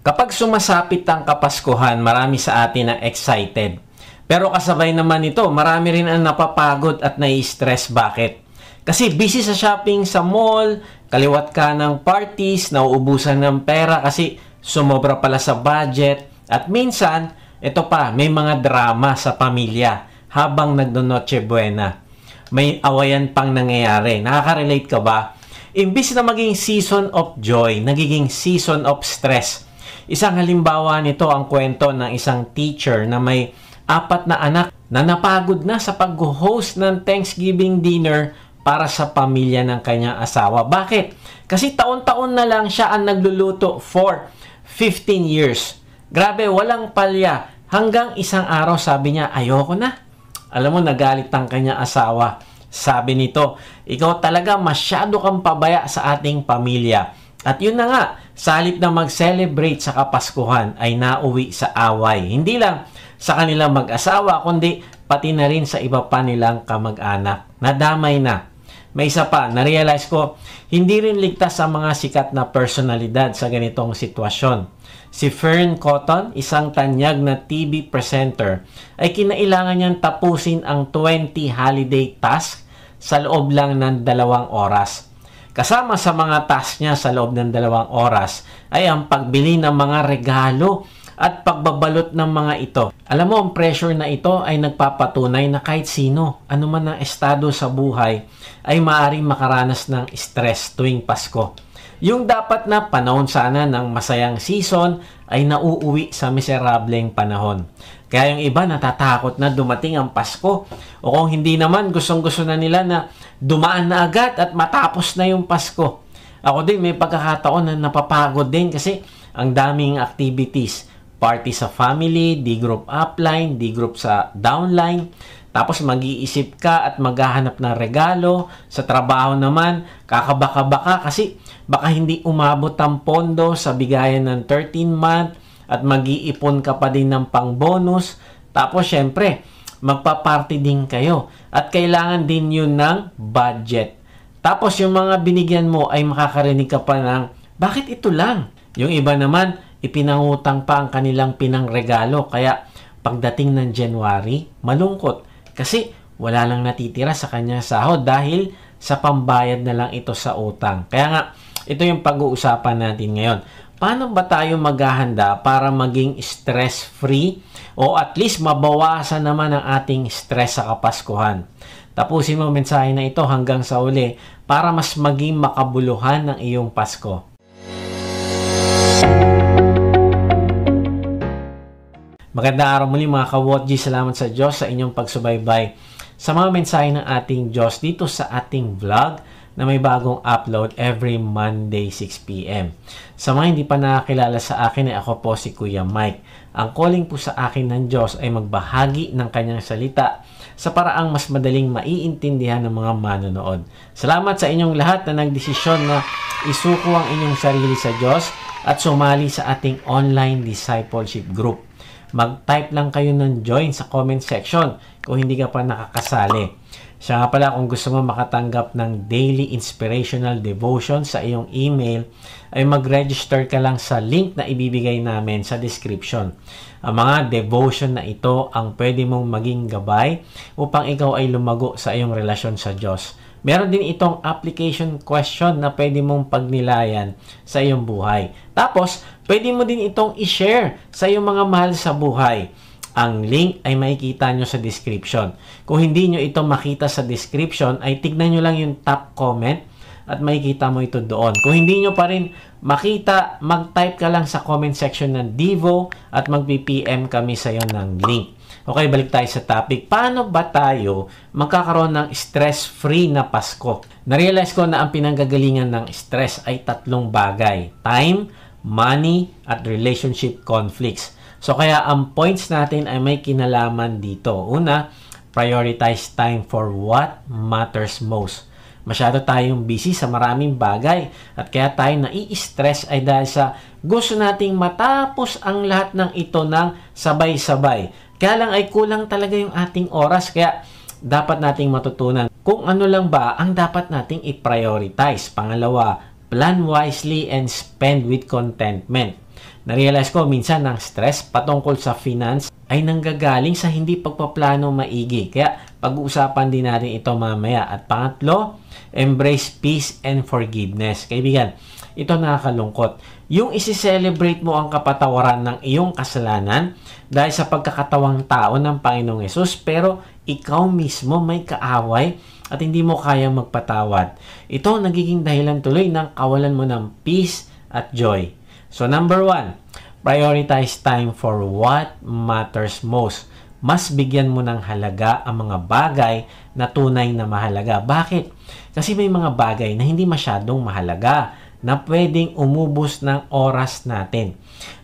Kapag sumasapit ang Kapaskuhan, marami sa atin na excited. Pero kasabay naman ito, marami rin ang napapagod at nai-stress. Bakit? Kasi busy sa shopping sa mall, kaliwat ka ng parties, nauubusan ng pera kasi sumobra pala sa budget. At minsan, ito pa, may mga drama sa pamilya habang nagno-Noche Buena. May awayan pang nangyayari. Nakaka-relate ka ba? Imbis na maging season of joy, nagiging season of stress. Isang halimbawa nito ang kwento ng isang teacher na may 4 na anak na napagod na sa pag-host ng Thanksgiving dinner para sa pamilya ng kanyang asawa. Bakit? Kasi taon-taon na lang siya ang nagluluto for 15 years. Grabe, walang palya. Hanggang isang araw sabi niya, ayoko na. Alam mo, nagalit ang kanyang asawa. Sabi nito, ikaw talaga masyado kang pabaya sa ating pamilya. At yun na nga, sa halip na mag-celebrate sa Kapaskuhan ay nauwi sa away. Hindi lang sa kanilang mag-asawa, kundi pati na rin sa iba pa nilang kamag-anak. Nadamay na. May isa pa, na-realize ko, hindi rin ligtas sa mga sikat na personalidad sa ganitong sitwasyon. Si Fern Cotton, isang tanyag na TV presenter, ay kinailangan niyang tapusin ang 20 holiday task sa loob lang ng 2 oras. Kasama sa mga task niya sa loob ng 2 oras ay ang pagbili ng mga regalo at pagbabalot ng mga ito. Alam mo, ang pressure na ito ay nagpapatunay na kahit sino, anuman ang estado sa buhay, ay maaaring makaranas ng stress tuwing Pasko. Yung dapat na panahon sana ng masayang season ay nauuwi sa miserableng panahon. Kaya yung iba natatakot na dumating ang Pasko. O kung hindi naman, gustong-gusto na nila na dumaan na agad at matapos na yung Pasko. Ako din, may pagkakataon na napapagod din kasi ang daming activities. Party sa family, D-group upline, D-group sa downline. Tapos mag-iisip ka at maghahanap ng regalo. Sa trabaho naman, kakabaka-baka kasi baka hindi umabot ang pondo sa bigayan ng 13-month at mag-iipon ka pa din ng pang-bonus. Tapos syempre, magpa-party din kayo at kailangan din yun ng budget. Tapos yung mga binigyan mo ay makakarinig ka pa ng, bakit ito lang? Yung iba naman, ipinangutang pa ang kanilang pinangregalo. Kaya pagdating ng January, malungkot. Kasi wala lang natitira sa kanyang sahod dahil sa pambayad na lang ito sa utang. Kaya nga, ito yung pag-uusapan natin ngayon. Paano ba tayo maghahanda para maging stress-free o at least mabawasan naman ang ating stress sa Kapaskuhan? Tapusin mo ang mensahe na ito hanggang sa uli para mas maging makabuluhan ng iyong Pasko. Magandang araw muli mga ka-Wotji. Salamat sa Diyos sa inyong pagsubaybay sa mga mensahe ng ating Diyos dito sa ating vlog na may bagong upload every Monday 6 p.m. Sa mga hindi pa nakakilala sa akin ay ako po si Kuya Mike. Ang calling po sa akin ng Diyos ay magbahagi ng kanyang salita sa paraang mas madaling maiintindihan ng mga manonood. Salamat sa inyong lahat na nagdesisyon na isuko ang inyong sarili sa Diyos at sumali sa ating online discipleship group. Mag-type lang kayo ng join sa comment section kung hindi ka pa nakakasali. Siya nga pala, kung gusto mo makatanggap ng daily inspirational devotion sa iyong email, ay mag-register ka lang sa link na ibibigay namin sa description. Ang mga devotion na ito ang pwede mong maging gabay upang ikaw ay lumago sa iyong relasyon sa Diyos. Meron din itong application question na pwede mong pagnilayan sa iyong buhay. Tapos, pwede mo din itong i-share sa iyong mga mahal sa buhay. Ang link ay makikita nyo sa description. Kung hindi nyo ito makita sa description, ay tignan nyo lang yung top comment at makikita mo ito doon. Kung hindi nyo pa rin makita, mag-type ka lang sa comment section ng Devo at mag-PM kami sa iyo ng link. Okay, balik tayo sa topic. Paano ba tayo magkakaroon ng stress-free na Pasko? Narealize ko na ang pinanggagalingan ng stress ay 3 bagay. Time, money, at relationship conflicts. So, kaya ang points natin ay may kinalaman dito. Una, prioritize time for what matters most. Masyado tayong busy sa maraming bagay at kaya tayo nai-stress ay dahil sa gusto nating matapos ang lahat ng ito ng sabay-sabay. Kaya lang ay kulang talaga yung ating oras, kaya dapat nating matutunan kung ano lang ba ang dapat nating i-prioritize. Pangalawa, plan wisely and spend with contentment. Narealize ko minsan ang stress patungkol sa finance ay nanggagaling sa hindi pagpaplano maigi. Kaya pag-uusapan din natin ito mamaya. At pangatlo, embrace peace and forgiveness. Kaibigan, ito nakakalungkot. Yung isi-celebrate mo ang kapatawaran ng iyong kasalanan dahil sa pagkakatawang tao ng Panginoong Hesus, pero ikaw mismo may kaaway at hindi mo kayang magpatawad. Ito nagiging dahilan tuloy ng kawalan mo ng peace at joy. So number 1, prioritize time for what matters most. Mas bigyan mo ng halaga ang mga bagay na tunay na mahalaga. Bakit? Kasi may mga bagay na hindi masyadong mahalaga na pwedeng umubos ng oras natin.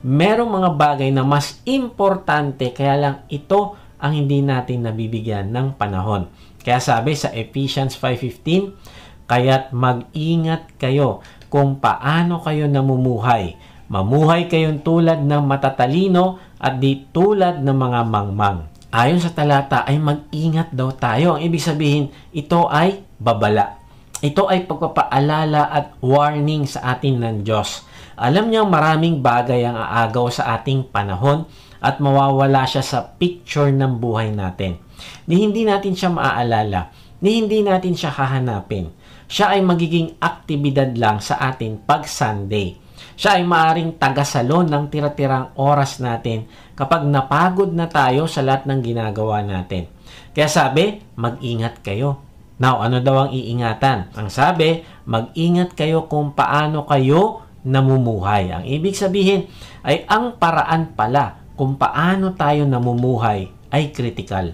Merong mga bagay na mas importante, kaya lang ito ang hindi natin nabibigyan ng panahon. Kaya sabi sa Ephesians 5:15, kaya't mag-ingat kayo kung paano kayo namumuhay. Mamuhay kayong tulad ng matatalino at di tulad ng mga mangmang. Ayon sa talata ay mag-ingat daw tayo. Ang ibig sabihin, ito ay babala. Ito ay pagpapaalala at warning sa atin ng Diyos. Alam niyang maraming bagay ang aagaw sa ating panahon at mawawala siya sa picture ng buhay natin. Hindi natin siya maaalala. Hindi natin siya hahanapin. Siya ay magiging aktibidad lang sa atin pag Sunday. Siya ay maaring tagasalon ng tira-tirang oras natin kapag napagod na tayo sa lahat ng ginagawa natin. Kaya sabi, mag-ingat kayo. Now, ano daw ang iingatan? Ang sabi, mag-ingat kayo kung paano kayo namumuhay. Ang ibig sabihin ay ang paraan pala kung paano tayo namumuhay ay critical.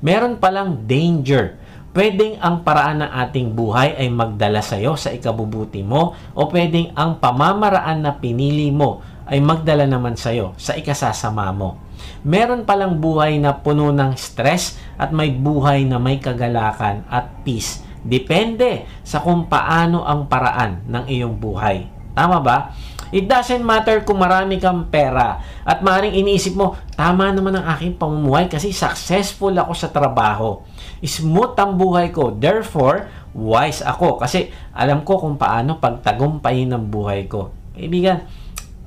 Meron palang danger. Pwedeng ang paraan ng ating buhay ay magdala sa iyo sa ikabubuti mo, o pwedeng ang pamamaraan na pinili mo ay magdala naman sa iyo sa ikasasama mo. Meron palang buhay na puno ng stress at may buhay na may kagalakan at peace. Depende sa kung paano ang paraan ng iyong buhay. Tama ba? It doesn't matter kung marami kang pera at maaaring iniisip mo, tama naman ang aking pamumuhay kasi successful ako sa trabaho. Smooth ang buhay ko. Therefore, wise ako kasi alam ko kung paano pagtagumpayin ang buhay ko. Kaibigan,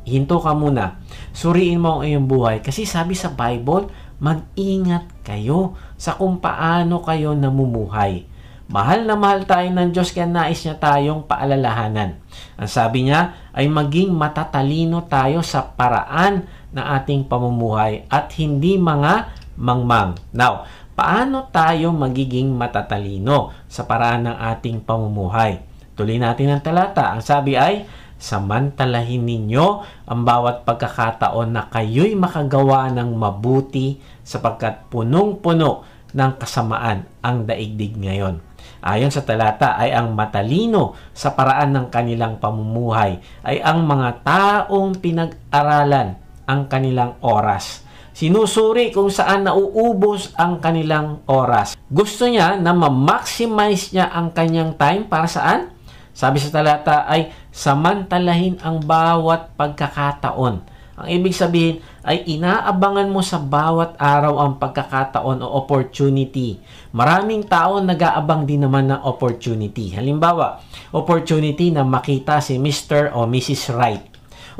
hinto ka muna. Suriin mo ang iyong buhay kasi sabi sa Bible, mag-ingat kayo sa kung paano kayo namumuhay. Mahal na mahal tayo ng Diyos kaya nais niya tayong paalalahanan. Ang sabi niya ay maging matatalino tayo sa paraan na ating pamumuhay at hindi mga mangmang. Now, paano tayo magiging matatalino sa paraan ng ating pamumuhay? Tuloy natin ang talata. Ang sabi ay, samantalahin ninyo ang bawat pagkakataon na kayo'y makagawa ng mabuti sapagkat punong-puno ng kasamaan ang daigdig ngayon. Ayon sa talata ay ang matalino sa paraan ng kanilang pamumuhay ay ang mga taong pinag-aralan ang kanilang oras. Sinusuri kung saan nauubos ang kanilang oras. Gusto niya na ma-maximize niya ang kanyang time para saan? Sabi sa talata ay samantalahin ang bawat pagkakataon. Ang ibig sabihin ay inaabangan mo sa bawat araw ang pagkakataon o opportunity. Maraming tao nag-aabang din naman ng opportunity. Halimbawa, opportunity na makita si Mr. o Mrs. Right.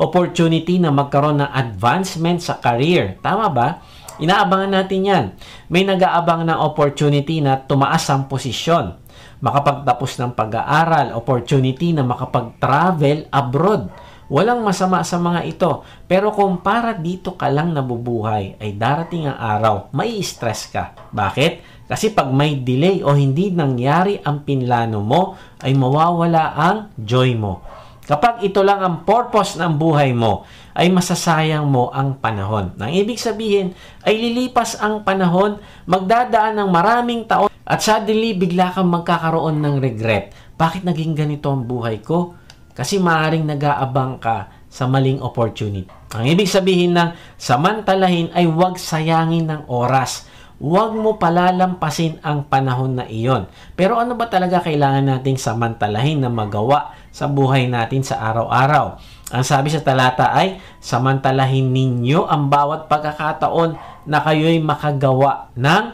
Opportunity na magkaroon ng advancement sa career. Tama ba? Inaabangan natin yan. May nag-aabang ng opportunity na tumaas ang posisyon. Makapagtapos ng pag-aaral. Opportunity na makapag-travel abroad. Walang masama sa mga ito. Pero kung para dito ka lang nabubuhay, ay darating ang araw, may stress ka. Bakit? Kasi pag may delay o hindi nangyari ang pinlano mo, ay mawawala ang joy mo. Kapag ito lang ang purpose ng buhay mo, ay masasayang mo ang panahon. Nang ibig sabihin, ay lilipas ang panahon, magdadaan ng maraming taon, at suddenly bigla kang magkakaroon ng regret. Bakit naging ganito ang buhay ko? Kasi maaaring nag-aabang ka sa maling opportunity. Ang ibig sabihin ng samantalahin ay huwag sayangin ng oras. Huwag mo palalampasin ang panahon na iyon. Pero ano ba talaga kailangan nating samantalahin na magawa sa buhay natin sa araw-araw? Ang sabi sa talata ay, samantalahin ninyo ang bawat pagkakataon na kayo'y makagawa ng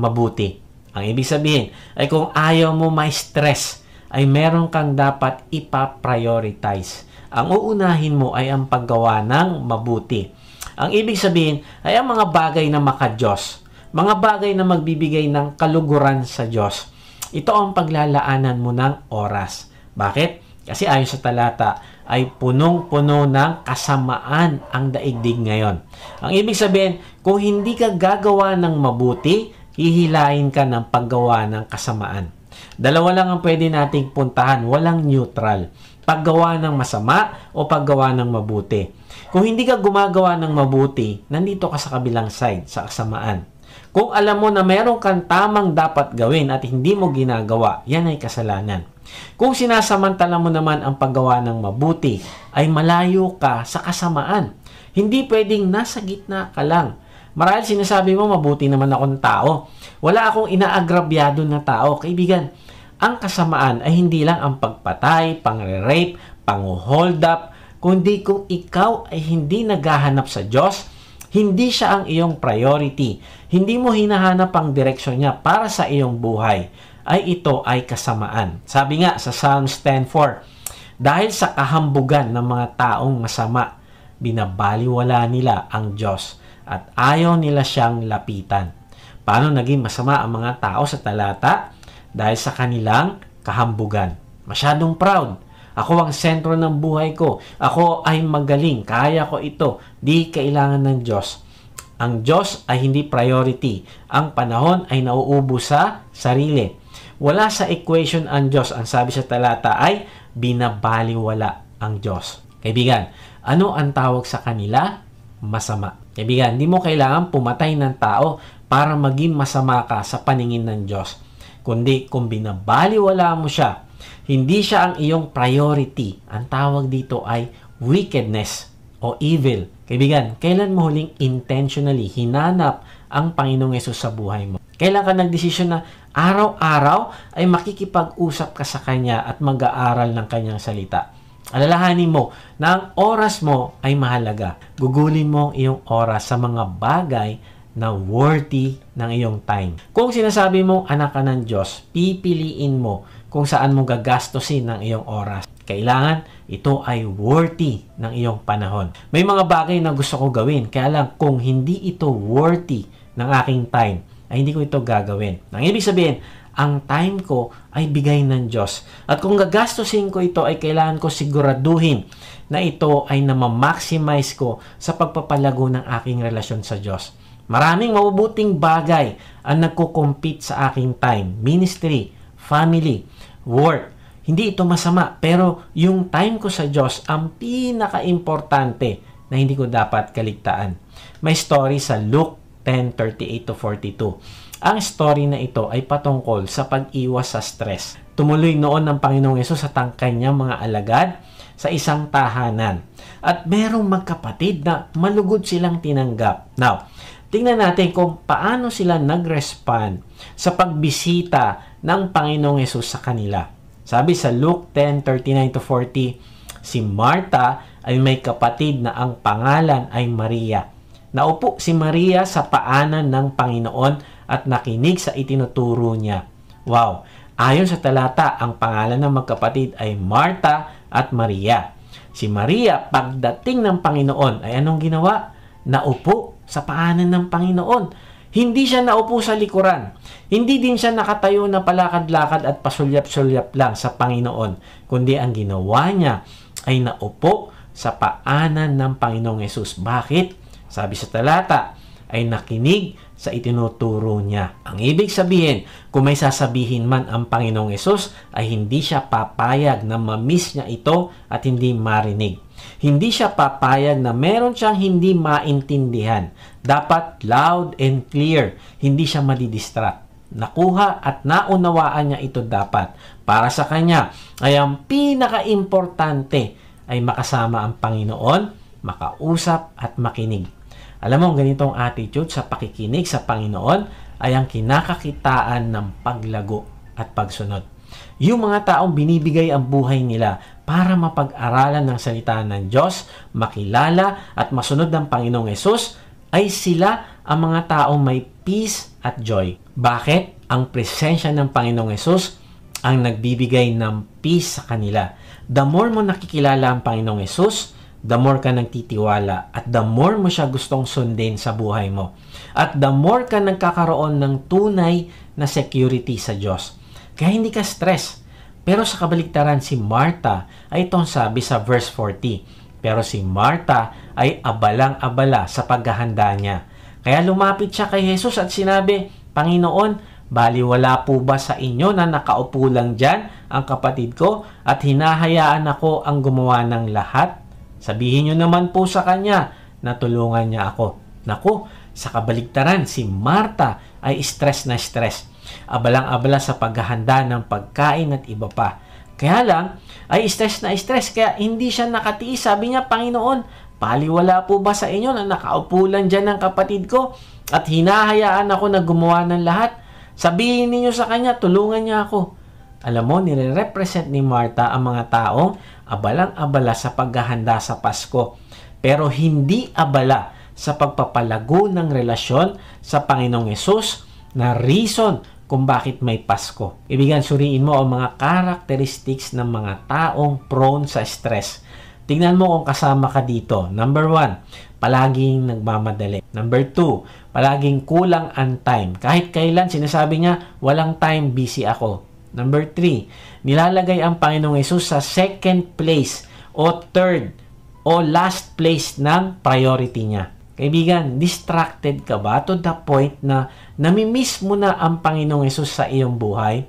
mabuti. Ang ibig sabihin ay kung ayaw mo may stress, ay meron kang dapat ipa-prioritize. ang uunahin mo ay ang paggawa ng mabuti. Ang ibig sabihin ay ang mga bagay na maka-Diyos, mga bagay na magbibigay ng kaluguran sa Diyos. Ito ang paglalaanan mo ng oras. Bakit? Kasi ayon sa talata ay punong-puno ng kasamaan ang daigdig ngayon. Ang ibig sabihin, kung hindi ka gagawa ng mabuti, hihilain ka ng paggawa ng kasamaan. Dalawa lang ang pwede nating puntahan, walang neutral. Paggawa ng masama o paggawa ng mabuti. Kung hindi ka gumagawa ng mabuti, nandito ka sa kabilang side, sa kasamaan. Kung alam mo na meron kang tamang dapat gawin at hindi mo ginagawa, yan ay kasalanan. Kung sinasamantala mo naman ang paggawa ng mabuti, ay malayo ka sa kasamaan. Hindi pwedeng nasa gitna ka lang. Marahil sinasabi mo, mabuti naman akong tao. Wala akong inaagrabyado na tao. Kaibigan, ang kasamaan ay hindi lang ang pagpatay, pangre-rape, pang-hold up, kundi kung ikaw ay hindi naghahanap sa Diyos, hindi siya ang iyong priority, hindi mo hinahanap ang direksyon niya para sa iyong buhay, ay ito ay kasamaan. Sabi nga sa Psalms 10:4, dahil sa kahambugan ng mga taong masama, binabaliwala nila ang Diyos at ayaw nila siyang lapitan. Paano naging masama ang mga tao sa talata? Dahil sa kanilang kahambugan. Masyadong proud. Ako ang sentro ng buhay ko. Ako ay magaling. Kaya ko ito. Di kailangan ng Diyos. Ang Diyos ay hindi priority. Ang panahon ay nauubo sa sarili. Wala sa equation ang Diyos. Ang sabi sa talata ay binabaliwala ang Diyos. Kaibigan, ano ang tawag sa kanila? Masama. Kaibigan, hindi mo kailangan pumatay ng tao para maging masama ka sa paningin ng Diyos. Kundi kung binabaliwala mo siya, hindi siya ang iyong priority. Ang tawag dito ay wickedness o evil. Kaibigan, kailan mo huling intentionally hinanap ang Panginoong Yesus sa buhay mo? Kailan ka nagdesisyon na araw-araw ay makikipag-usap ka sa Kanya at mag-aaral ng Kanyang salita? Alalahanin mo na ang oras mo ay mahalaga. Gugulin mo ang iyong oras sa mga bagay na worthy ng iyong time. Kung sinasabi mong anak ka ng Diyos, pipiliin mo kung saan mo gagastusin ng iyong oras. Kailangan ito ay worthy ng iyong panahon. May mga bagay na gusto ko gawin, kaya lang kung hindi ito worthy ng aking time, ay hindi ko ito gagawin. Ang ibig sabihin, ang time ko ay bigay ng Diyos. At kung gagastusin ko ito, ay kailangan ko siguraduhin na ito ay na-maximize ko sa pagpapalago ng aking relasyon sa Diyos. Maraming mabubuting bagay ang nagko-compete sa aking time. Ministry, family, work. Hindi ito masama, pero yung time ko sa Diyos ang pinaka-importante na hindi ko dapat kaligtaan. May story sa Luke 10:38-42. Ang story na ito ay patungkol sa pag-iwas sa stress. Tumuloy noon ng Panginoong Yesus sa tangkay niyang mga alagad sa isang tahanan. At merong magkapatid na malugod silang tinanggap. Now, tingnan natin kung paano sila nag-respond sa pagbisita ng Panginoong Yesus sa kanila. Sabi sa Luke 10:39-40, si Martha ay may kapatid na ang pangalan ay Maria. Naupo si Maria sa paanan ng Panginoon at nakinig sa itinuturo niya. Wow! Ayon sa talata, ang pangalan ng magkapatid ay Martha at Maria. Si Maria, pagdating ng Panginoon, ay anong ginawa? Naupo sa paanan ng Panginoon. Hindi siya naupo sa likuran. Hindi din siya nakatayo na palakad-lakad at pasulyap-sulyap lang sa Panginoon. Kundi ang ginawa niya ay naupo sa paanan ng Panginoong Yesus. Bakit? Sabi sa talata, ay nakinig sa itinuturo niya. Ang ibig sabihin, kung may sasabihin man ang Panginoong Yesus, ay hindi siya papayag na ma-miss niya ito at hindi marinig. Hindi siya papayag na meron siyang hindi maintindihan. Dapat loud and clear. Hindi siya madidistract. Nakuha at naunawaan niya ito dapat. Para sa kanya, ay ang pinaka-importante ay makasama ang Panginoon, makausap at makinig. Alam mo, ganitong attitude sa pakikinig sa Panginoon ay ang kinakakitaan ng paglago at pagsunod. Yung mga taong binibigay ang buhay nila para mapag-aralan ng salita ng Diyos, makilala at masunod ng Panginoong Yesus, ay sila ang mga taong may peace at joy. Bakit? Ang presensya ng Panginoong Yesus ang nagbibigay ng peace sa kanila. The more mo nakikilala ang Panginoong Hesus, the more ka nagtitiwala at the more mo siya gustong sundin sa buhay mo. At the more ka nagkakaroon ng tunay na security sa Diyos. Kaya hindi ka stress. Pero sa kabaligtaran, si Martha ay itong sabi sa verse 40. Pero si Martha ay abalang-abala sa paghahanda niya. Kaya lumapit siya kay Jesus at sinabi, Panginoon, baliwala po ba sa inyo na nakaupo lang dyan ang kapatid ko at hinahayaan ako ang gumawa ng lahat? Sabihin nyo naman po sa kanya na tulungan niya ako. Naku, sa kabaligtaran, si Martha ay stress na stress. Abalang-abala sa paghahanda ng pagkain at iba pa. Kaya lang, ay stress na stress. Kaya hindi siya nakatiis. Sabi niya, Panginoon, baliwala po ba sa inyo na nakaupo lang dyan ang kapatid ko at hinahayaan ako na gumawa ng lahat? Sabihin niyo sa kanya, tulungan niya ako. Alam mo, nire-represent ni Martha ang mga taong abalang-abala sa paghahanda sa Pasko. Pero hindi abala sa pagpapalago ng relasyon sa Panginoong Hesus na reason kung bakit may Pasko. Ibigan, suriin mo ang mga characteristics ng mga taong prone sa stress. Tingnan mo kung kasama ka dito. Number 1, palaging nagmamadali. Number 2, palaging kulang ang time. Kahit kailan, sinasabi niya, walang time, busy ako. Number 3, nilalagay ang Panginoong Hesus sa second place o third o last place ng priority niya. Kaibigan, distracted ka ba to the point na namimiss mo na ang Panginoong Hesus sa iyong buhay?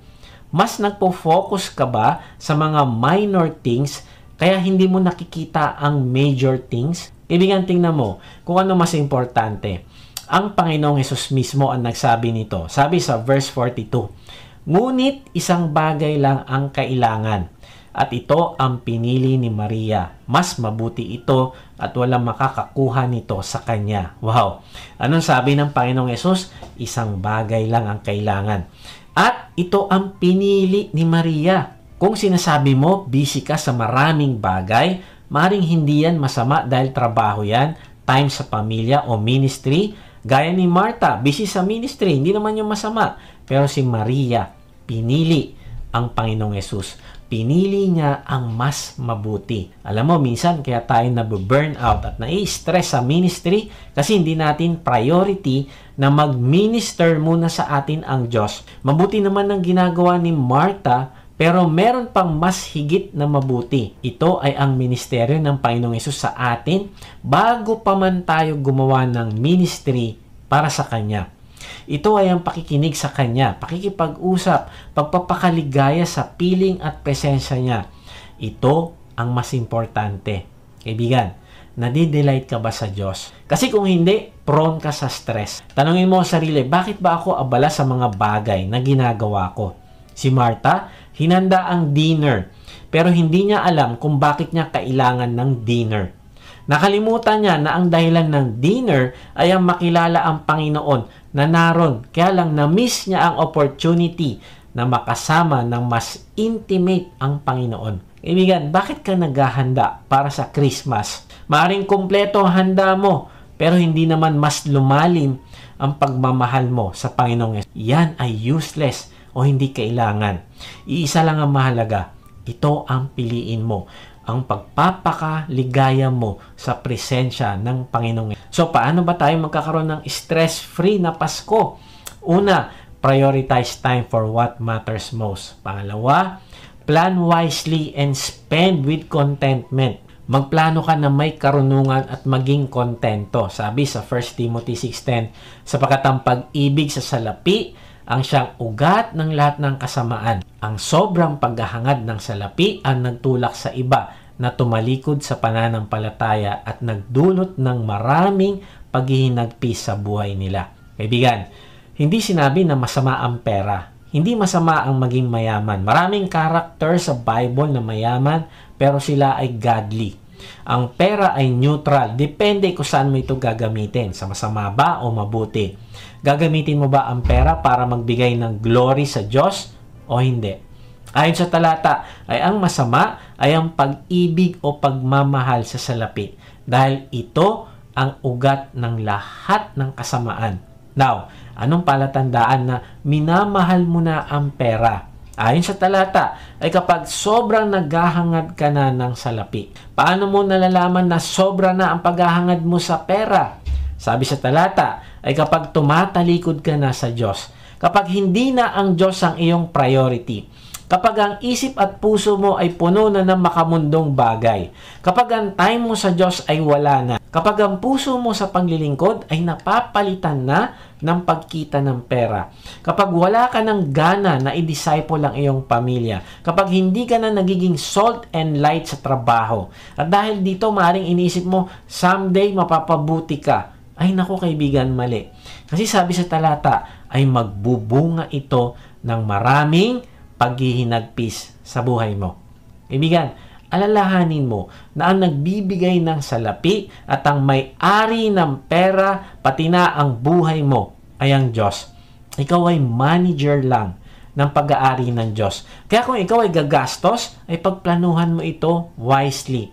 Mas nagpo-focus ka ba sa mga minor things kaya hindi mo nakikita ang major things? Kaibigan, tingnan mo kung ano mas importante. Ang Panginoong Hesus mismo ang nagsabi nito. Sabi sa verse 42, ngunit isang bagay lang ang kailangan. At ito ang pinili ni Maria. Mas mabuti ito at walang makakakuha nito sa kanya. Wow! Anong sabi ng Panginoong Hesus? Isang bagay lang ang kailangan. At ito ang pinili ni Maria. Kung sinasabi mo, busy ka sa maraming bagay, maring hindi yan masama dahil trabaho yan, time sa pamilya o ministry. Gaya ni Martha, busy sa ministry, hindi naman yung masama. Pero si Maria, pinili ang Panginoong Hesus. Pinili niya ang mas mabuti. Alam mo, minsan kaya tayo nabu-burn out at nai-stress sa ministry kasi hindi natin priority na mag-minister muna sa atin ang Diyos. Mabuti naman ang ginagawa ni Martha, pero meron pang mas higit na mabuti. Ito ay ang ministeryo ng Panginoong Hesus sa atin bago pa man tayo gumawa ng ministry para sa Kanya. Ito ay ang pakikinig sa Kanya, pakikipag-usap, pagpapakaligaya sa piling at presensya niya. Ito ang mas importante. Kaibigan, nadidelight ka ba sa Diyos? Kasi kung hindi, prone ka sa stress. Tanungin mo sa sarili, bakit ba ako abala sa mga bagay na ginagawa ko? Si Martha, hinanda ang dinner, pero hindi niya alam kung bakit niya kailangan ng dinner. Nakalimutan niya na ang dahilan ng dinner ay ang makilala ang Panginoon na naroon. Kaya lang na-miss niya ang opportunity na makasama ng mas intimate ang Panginoon. Kaibigan, bakit ka naghahanda para sa Christmas? Maaring kumpleto ang handa mo, pero hindi naman mas lumalim ang pagmamahal mo sa Panginoong. Yan ay useless o hindi kailangan. Iisa lang ang mahalaga. Ito ang piliin mo. Ang pagpapakaligaya mo sa presensya ng Panginoon. So, paano ba tayo magkakaroon ng stress-free na Pasko? Una, prioritize time for what matters most. Pangalawa, plan wisely and spend with contentment. Magplano ka na may karunungan at maging kontento. Sabi sa 1 Timothy 6:10, sapagkat ang pag-ibig sa salapi ang siyang ugat ng lahat ng kasamaan. Ang sobrang paghahangad ng salapi ang nagtulak sa iba na tumalikod sa pananampalataya at nagdulot ng maraming paghihinagpis sa buhay nila. Kaibigan, hindi sinabi na masama ang pera. Hindi masama ang maging mayaman. Maraming character sa Bible na mayaman, pero sila ay godly. Ang pera ay neutral. Depende kung saan mo ito gagamitin. Sa masama ba o mabuti? Gagamitin mo ba ang pera para magbigay ng glory sa Diyos o hindi? Ayon sa talata, ay ang masama ay ang pag-ibig o pagmamahal sa salapi. Dahil ito ang ugat ng lahat ng kasamaan. Now, anong palatandaan na minamahal mo na ang pera? Ayon sa talata, ay kapag sobrang naghahangad ka na ng salapi. Paano mo nalalaman na sobra na ang paghahangad mo sa pera? Sabi sa talata, ay kapag tumatalikod ka na sa Diyos. Kapag hindi na ang Diyos ang iyong priority. Kapag ang isip at puso mo ay puno na ng makamundong bagay. Kapag ang time mo sa Diyos ay wala na. Kapag ang puso mo sa paglilingkod ay napapalitan na ng pagkita ng pera. Kapag wala ka ng gana na i-disciple ang iyong pamilya. Kapag hindi ka na nagiging salt and light sa trabaho. At dahil dito, maaaring inisip mo, someday mapapabuti ka. Ay naku kaibigan, mali. Kasi sabi sa talata, ay magbubunga ito ng maraming paghihinagpis sa buhay mo. Kaibigan, alalahanin mo na ang nagbibigay ng salapi at ang may-ari ng pera, pati na ang buhay mo, ay ang Diyos. Ikaw ay manager lang ng pag-aari ng Diyos. Kaya kung ikaw ay gagastos, ay pagplanuhan mo ito wisely.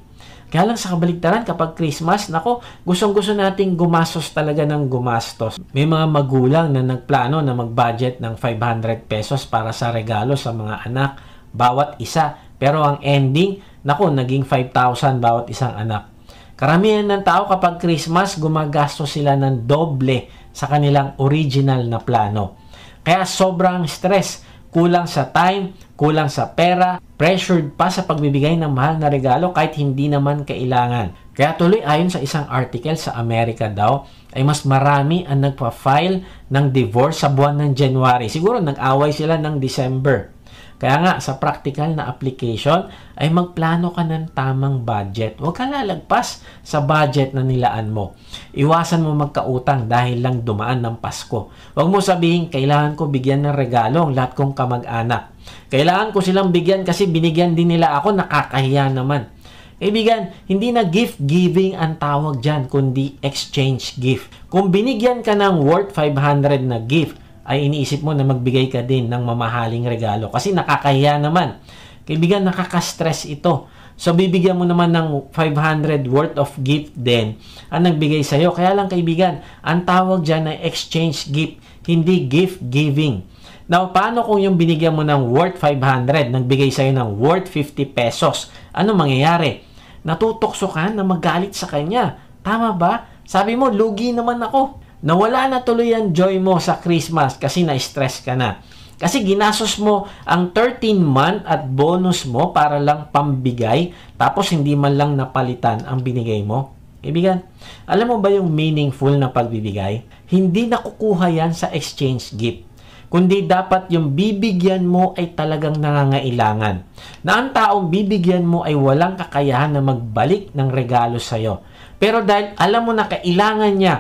Kaya lang sa kabaligtaran, kapag Christmas, nako, gustong-gusto nating gumastos talaga ng gumastos. May mga magulang na nagplano na mag-budget ng 500 pesos para sa regalo sa mga anak, bawat isa. Pero ang ending, nako, naging 5,000 bawat isang anak. Karamihan ng tao kapag Christmas, gumagastos sila ng doble sa kanilang original na plano. Kaya sobrang stress. Kulang sa time, kulang sa pera, pressured pa sa pagbibigay ng mahal na regalo kahit hindi naman kailangan. Kaya tuloy ayon sa isang article sa Amerika daw, ay mas marami ang nagpa-file ng divorce sa buwan ng January. Siguro nag-away sila ng December. Kaya nga, sa practical na application, ay magplano ka ng tamang budget. Huwag ka lalagpas sa budget na nilaan mo. Iwasan mo magkautang dahil lang dumaan ng Pasko. Huwag mo sabihin, kailangan ko bigyan ng regalo ang lahat kong kamag-anak. Kailangan ko silang bigyan kasi binigyan din nila ako, nakakahiya naman. Kaibigan, hindi na gift giving ang tawag dyan, kundi exchange gift. Kung binigyan ka ng worth 500 na gift, ay iniisip mo na magbigay ka din ng mamahaling regalo kasi nakakahiya naman. Kaibigan, nakaka-stress ito. So, bibigyan mo naman ng 500 worth of gift din ang nagbigay sa'yo. Kaya lang kaibigan, ang tawag dyan ay exchange gift, hindi gift giving. Now, paano kung yung binigyan mo ng worth 500, nagbigay sa'yo ng worth 50 pesos? Ano mangyayari? Natutokso ka na magalit sa kanya. Tama ba? Sabi mo, lugi naman ako. Nawala na tuloy ang joy mo sa Christmas kasi na-stress ka na. Kasi ginastos mo ang 13-month at bonus mo para lang pambigay tapos hindi man lang napalitan ang binigay mo. Kaibigan, alam mo ba yung meaningful na pagbibigay? Hindi nakukuha yan sa exchange gift. Kundi dapat yung bibigyan mo ay talagang nangangailangan. Na ang taong bibigyan mo ay walang kakayahan na magbalik ng regalo sa'yo. Pero dahil alam mo na kailangan niya,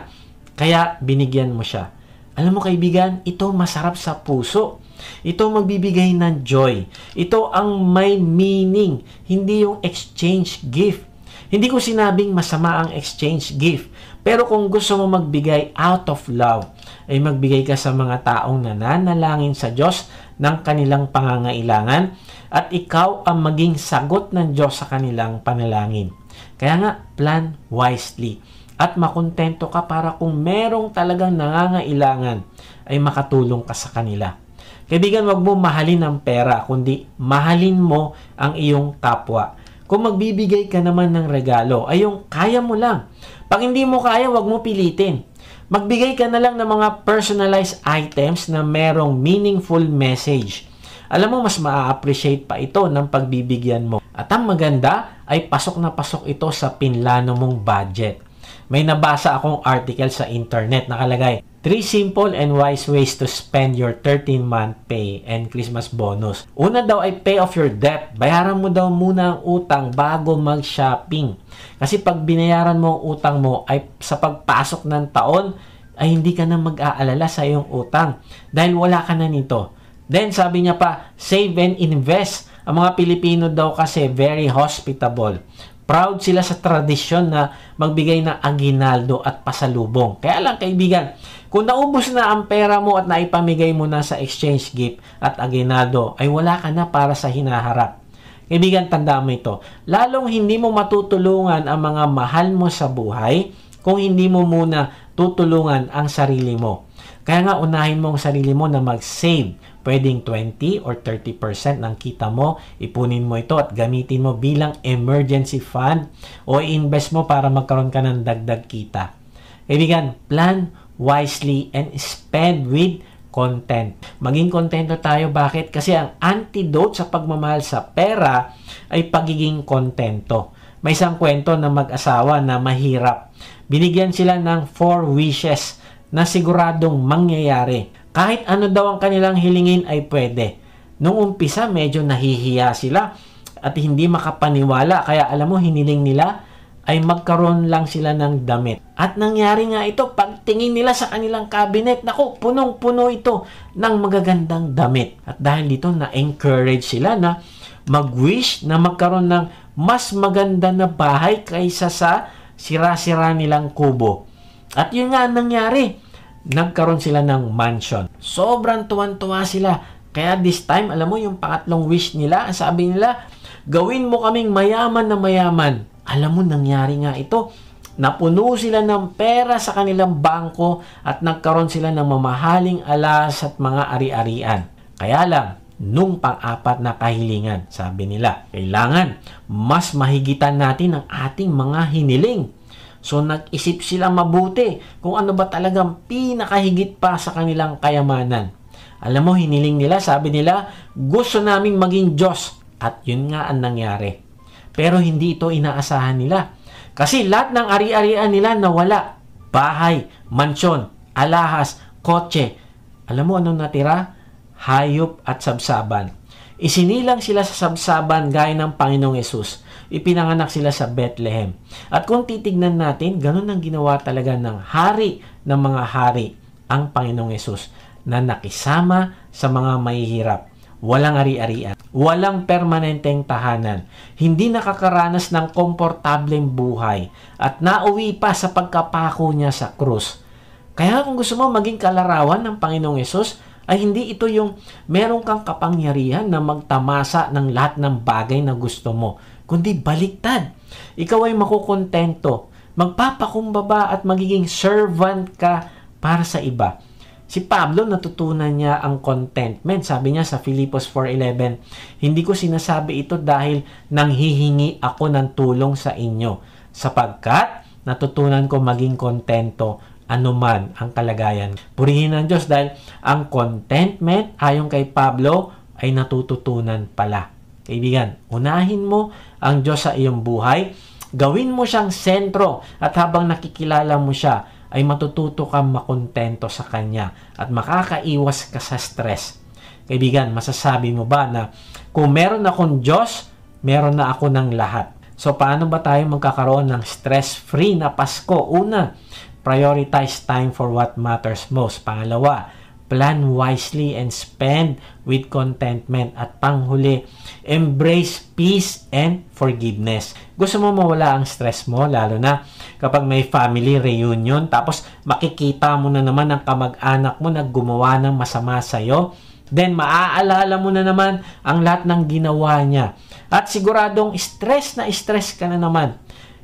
kaya binigyan mo siya. Alam mo kaibigan, ito masarap sa puso. Ito magbibigay ng joy. Ito ang may meaning, hindi yung exchange gift. Hindi ko sinabing masama ang exchange gift. Pero kung gusto mo magbigay out of love, ay magbigay ka sa mga taong nananalangin sa Diyos ng kanilang pangangailangan at ikaw ang maging sagot ng Diyos sa kanilang panalangin. Kaya nga, plan wisely. At makontento ka para kung merong talagang nangangailangan ay makatulong ka sa kanila. Kaibigan, wag mo mahalin ang pera, kundi mahalin mo ang iyong kapwa. Kung magbibigay ka naman ng regalo, ay yung kaya mo lang. Pag hindi mo kaya, wag mo pilitin. Magbigay ka na lang ng mga personalized items na merong meaningful message. Alam mo, mas maa-appreciate pa ito ng pagbibigyan mo. At ang maganda ay pasok na pasok ito sa pinlano mong budget. May nabasa akong article sa internet nakalagay, 3 simple and wise ways to spend your 13-month pay and Christmas bonus. Una daw ay pay off your debt. Bayaran mo daw muna ang utang bago mag-shopping. Kasi pag binayaran mo ang utang mo ay sa pagpasok ng taon ay hindi ka na mag-aalala sa iyong utang dahil wala ka na nito. Then sabi niya pa, save and invest. Ang mga Pilipino daw kasi very hospitable. Proud sila sa tradisyon na magbigay ng aginaldo at pasalubong. Kaya lang kaibigan, kung naubos na ang pera mo at naipamigay mo na sa exchange gift at aginaldo, ay wala ka na para sa hinaharap. Kaibigan, tandaan mo ito. Lalong hindi mo matutulungan ang mga mahal mo sa buhay kung hindi mo muna tutulungan ang sarili mo. Kaya nga unahin mo ang sarili mo na mag-save. Pwedeng 20 or 30% ng kita mo, ipunin mo ito at gamitin mo bilang emergency fund o invest mo para magkaroon ka ng dagdag kita. Kaibigan, plan wisely and spend with content. Maging kontento tayo. Bakit? Kasi ang antidote sa pagmamahal sa pera ay pagiging kontento. May isang kwento na mag-asawa na mahirap. Binigyan sila ng 4 wishes na siguradong mangyayari. Kahit ano daw ang kanilang hilingin ay pwede. Nung umpisa, medyo nahihiya sila at hindi makapaniwala. Kaya alam mo, hiniling nila ay magkaroon lang sila ng damit. At nangyari nga ito, pagtingin nila sa kanilang cabinet, naku, punong-puno ito ng magagandang damit. At dahil dito, na-encourage sila na mag-wish na magkaroon ng mas maganda na bahay kaysa sa sira-sira nilang kubo. At yun nga ang nangyari. Nagkaroon sila ng mansion. Sobrang tuwan-tuwa sila. Kaya this time, alam mo, yung pangatlong wish nila, sabi nila, gawin mo kaming mayaman na mayaman. Alam mo, nangyari nga ito. Napuno sila ng pera sa kanilang bangko at nagkaroon sila ng mamahaling alas at mga ari-arian. Kaya lang, nung pang-apat na kahilingan, sabi nila, kailangan mas mahigitan natin ang ating mga hiniling. So, nag-isip sila mabuti kung ano ba talagang pinakahigit pa sa kanilang kayamanan. Alam mo, hiniling nila, sabi nila, gusto naming maging Diyos. At yun nga ang nangyari. Pero hindi ito inaasahan nila. Kasi lahat ng ari-arian nila nawala. Bahay, mansyon, alahas, kotse. Alam mo anong natira? Hayop at sabsaban. Isinilang sila sa sabsaban gaya ng Panginoong Yesus. Ipinanganak sila sa Bethlehem. At kung titignan natin, ganun ang ginawa talaga ng hari ng mga hari, ang Panginoong Yesus, na nakisama sa mga mahihirap. Walang ari-arian, walang permanenteng tahanan, hindi nakakaranas ng komportableng buhay, at nauwi pa sa pagkapako niya sa krus. Kaya kung gusto mo maging kalarawan ng Panginoong Yesus, ay hindi ito yung meron kang kapangyarihan na magtamasa ng lahat ng bagay na gusto mo, kundi baliktad. Ikaw ay makukontento, magpapakumbaba at magiging servant ka para sa iba. Si Pablo, natutunan niya ang contentment. Sabi niya sa Filipos 4:11, hindi ko sinasabi ito dahil nanghihingi ako ng tulong sa inyo, sapagkat natutunan ko maging kontento anuman ang kalagayan. Purihin ang Diyos dahil ang contentment, ayon kay Pablo, ay natututunan pala. Kaibigan, unahin mo ang Diyos sa iyong buhay, gawin mo siyang sentro, at habang nakikilala mo siya, ay matututo kang makontento sa Kanya at makakaiwas ka sa stress. Kaibigan, masasabi mo ba na kung meron akong Diyos, meron na ako ng lahat? So, paano ba tayo magkakaroon ng stress-free na Pasko? Una, prioritize time for what matters most. Pangalawa, plan wisely and spend with contentment. At panghuli, embrace peace and forgiveness. Gusto mo mawala ang stress mo, lalo na kapag may family reunion, tapos makikita mo na naman ang kamag-anak mo na gumawa ng masama sa'yo, then maaalala mo na naman ang lahat ng ginawa niya. At siguradong stress ka na naman.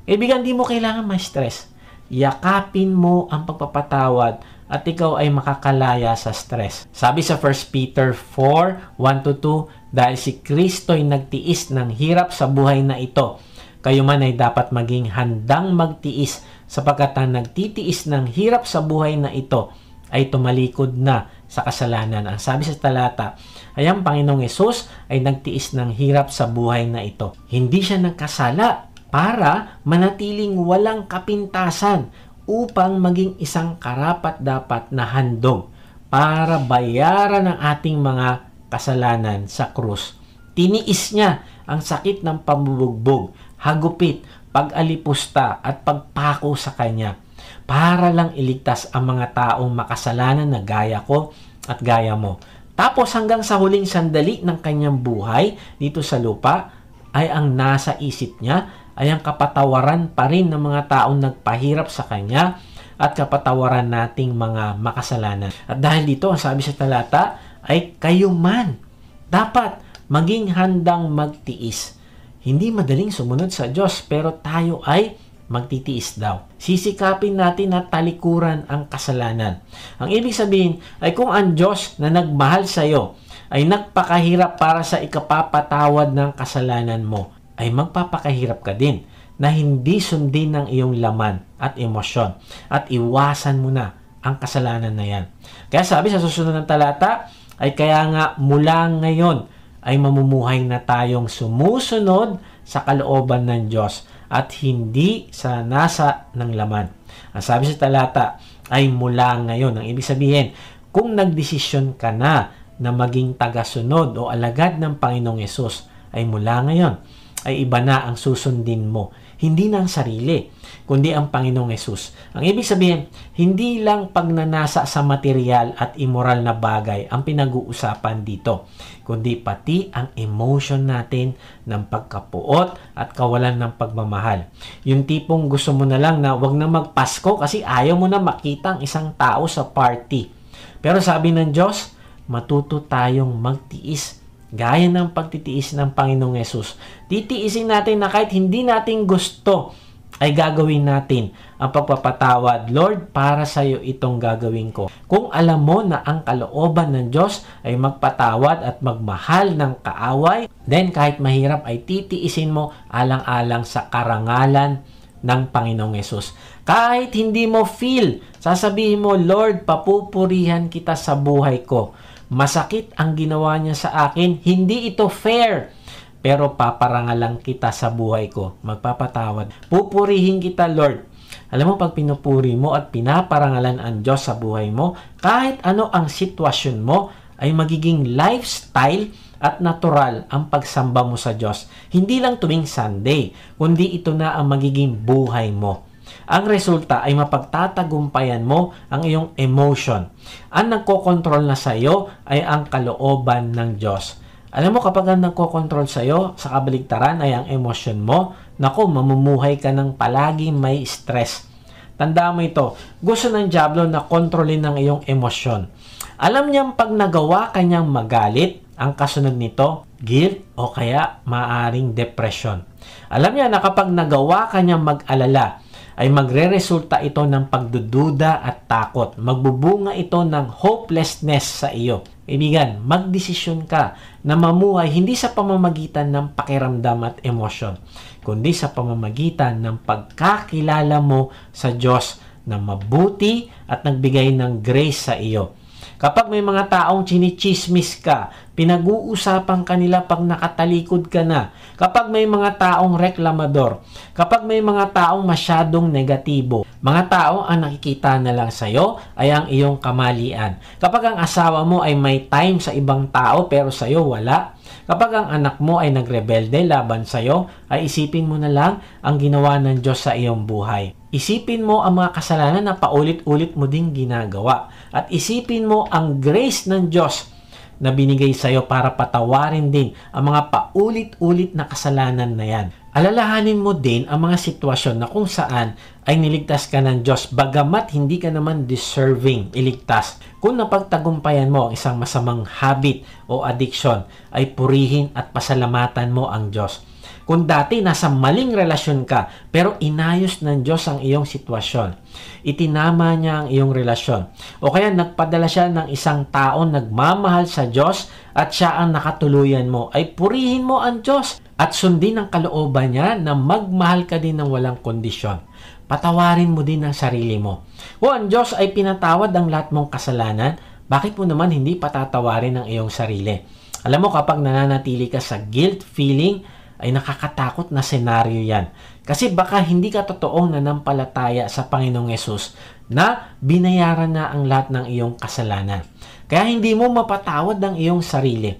Kaibigan, di mo kailangan ma-stress. Yakapin mo ang pagpapatawad at ikaw ay makakalaya sa stress. Sabi sa 1 Peter 4:1-2, dahil si Kristo ay nagtiis ng hirap sa buhay na ito, kayo man ay dapat maging handang magtiis, sapagkat ang nagtitiis ng hirap sa buhay na ito ay tumalikod na sa kasalanan. Ang sabi sa talata, ay ang Panginoong Yesus ay nagtiis ng hirap sa buhay na ito. Hindi siya nagkasala para manatiling walang kapintasan, upang maging isang karapat-dapat na handog para bayaran ang ating mga kasalanan sa krus. Tiniis niya ang sakit ng pambubugbog, hagupit, pag-alipusta at pagpako sa Kanya para lang iligtas ang mga taong makasalanan na gaya ko at gaya mo. Tapos hanggang sa huling sandali ng Kanyang buhay dito sa lupa ay ang nasa isip niya ay ang kapatawaran pa rin ng mga taong nagpahirap sa Kanya at kapatawaran nating mga makasalanan. At dahil dito, ang sabi sa talata, ay kayo man dapat maging handang magtiis. Hindi madaling sumunod sa Diyos, pero tayo ay magtitiis daw. Sisikapin natin na talikuran ang kasalanan. Ang ibig sabihin ay kung ang Diyos na nagmahal sa iyo ay nagpakahirap para sa ikapapatawad ng kasalanan mo, ay magpapakahirap ka din na hindi sundin ng iyong laman at emosyon at iwasan mo na ang kasalanan na yan. Kaya sabi sa susunod ng talata ay kaya nga mula ngayon ay mamumuhay na tayong sumusunod sa kalooban ng Diyos at hindi sa nasa ng laman. Ang sabi sa talata ay mula ngayon. Ang ibig sabihin, kung nagdesisyon ka na maging tagasunod o alagad ng Panginoong Yesus, ay mula ngayon, ay iba na ang susundin mo. Hindi na ang sarili, kundi ang Panginoong Yesus. Ang ibig sabihin, hindi lang pagnanasa sa material at immoral na bagay ang pinag-uusapan dito, kundi pati ang emotion natin ng pagkapuot at kawalan ng pagmamahal. Yung tipong gusto mo na lang na wag na magpasko kasi ayaw mo na makita ang isang tao sa party. Pero sabi ng Diyos, matuto tayong magtiis gaya ng pagtitiis ng Panginoong Yesus. Titiisin natin na kahit hindi natin gusto, ay gagawin natin ang pagpapatawad. Lord, para sa iyo itong gagawin ko. Kung alam mo na ang kalooban ng Diyos ay magpatawad at magmahal ng kaaway, then kahit mahirap ay titiisin mo alang-alang sa karangalan ng Panginoong Yesus. Kahit hindi mo feel, sasabihin mo, Lord, papupurihan kita sa buhay ko. Masakit ang ginawa niya sa akin, hindi ito fair. Pero paparangalan kita sa buhay ko. Magpapatawad. Pupurihin kita, Lord. Alam mo, pag pinupuri mo at pinaparangalan ang Diyos sa buhay mo, kahit ano ang sitwasyon mo, ay magiging lifestyle at natural ang pagsamba mo sa Diyos. Hindi lang tuwing Sunday, kundi ito na ang magiging buhay mo. Ang resulta ay mapagtatagumpayan mo ang iyong emotion. Ang nagkokontrol na sa iyo ay ang kalooban ng Diyos. Alam mo, kapag ang nagkokontrol sa iyo, sa kabaligtaran ay ang emotion mo, naku, mamumuhay ka ng palagi may stress. Tandaan mo ito, gusto ng dyablo na kontrolin ang iyong emosyon. Alam niyang pag nagawa ka niyang magalit, ang kasunod nito, guilt o kaya maaring depression. Alam niya na kapag nagawa ka niyang mag-alala, ay magre-resulta ito ng pagdududa at takot. Magbubunga ito ng hopelessness sa iyo. Kaibigan, magdesisyon ka na mamuhay hindi sa pamamagitan ng pakiramdam at emosyon, kundi sa pamamagitan ng pagkakilala mo sa Diyos na mabuti at nagbigay ng grace sa iyo. Kapag may mga taong chinichismis ka, pinag-uusapan kanila pag nakatalikod ka na. Kapag may mga taong reklamador, kapag may mga taong masyadong negatibo, mga taong ang nakikita na lang sa'yo ay ang iyong kamalian. Kapag ang asawa mo ay may time sa ibang tao pero sa'yo wala, kapag ang anak mo ay nagrebelde laban sa'yo, ay isipin mo na lang ang ginawa ng Diyos sa iyong buhay. Isipin mo ang mga kasalanan na paulit-ulit mo ding ginagawa. At isipin mo ang grace ng Diyos na binigay sa iyo para patawarin din ang mga paulit-ulit na kasalanan na yan. Alalahanin mo din ang mga sitwasyon na kung saan ay niligtas ka ng Diyos bagamat hindi ka naman deserving iligtas. Kung napagtagumpayan mo ang isang masamang habit o addiction, ay purihin at pasalamatan mo ang Diyos. Kung dati nasa maling relasyon ka, pero inayos ng Diyos ang iyong sitwasyon, itinama niya ang iyong relasyon, o kaya nagpadala siya ng isang taong nagmamahal sa Diyos at siya ang nakatuluyan mo, ay purihin mo ang Diyos at sundin ang kalooban niya na magmahal ka din ng walang kondisyon. Patawarin mo din ang sarili mo. Kung ang Diyos ay pinatawad ang lahat mong kasalanan, bakit mo naman hindi patatawarin ang iyong sarili? Alam mo, kapag nananatili ka sa guilt feeling, ay nakakatakot na senaryo yan. Kasi baka hindi ka totoong nanampalataya sa Panginoong Yesus na binayaran na ang lahat ng iyong kasalanan. Kaya hindi mo mapatawad ang iyong sarili.